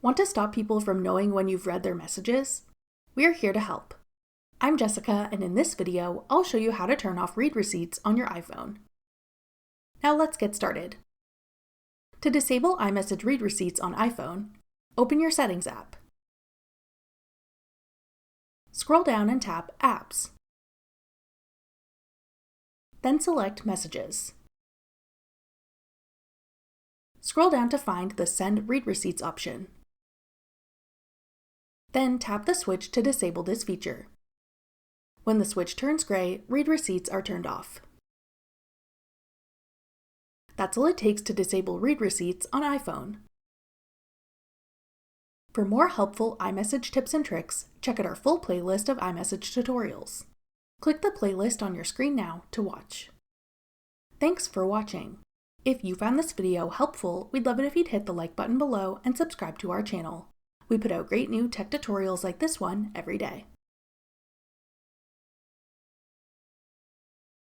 Want to stop people from knowing when you've read their messages? We're here to help. I'm Jessica, and in this video, I'll show you how to turn off read receipts on your iPhone. Now let's get started. To disable iMessage read receipts on iPhone, open your Settings app. Scroll down and tap Apps. Then select Messages. Scroll down to find the Send Read Receipts option. Then tap the switch to disable this feature. When the switch turns gray, read receipts are turned off. That's all it takes to disable read receipts on iPhone. For more helpful iMessage tips and tricks, check out our full playlist of iMessage tutorials. Click the playlist on your screen now to watch. Thanks for watching. If you found this video helpful, we'd love it if you'd hit the like button below and subscribe to our channel. We put out great new tech tutorials like this one every day.